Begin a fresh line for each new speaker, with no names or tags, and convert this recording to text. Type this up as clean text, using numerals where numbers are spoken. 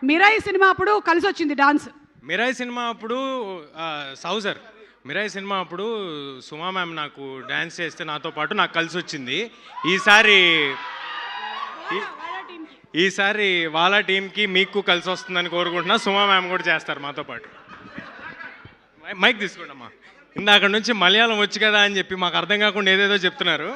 Mirai cinema అప్పుడు కలిసి వచ్చింది డాన్స్.
మిరాయి సినిమా అప్పుడు సౌజర్ మిరాయి సినిమా అప్పుడు సుమా మ్యామ్ నాకు డ్యాన్స్ చేస్తే నాతో పాటు నాకు కలిసి వచ్చింది. ఈసారి వాళ్ళ టీంకి మీకు కలిసి వస్తుందని కోరుకుంటున్నా. సుమా మ్యామ్ కూడా చేస్తారు మాతో పాటు. మైక్ తీసుకోండి అమ్మా. ఇందాక నుంచి మలయాళం వచ్చు కదా అని చెప్పి మాకు అర్థం కాకుండా ఏదేదో చెప్తున్నారు.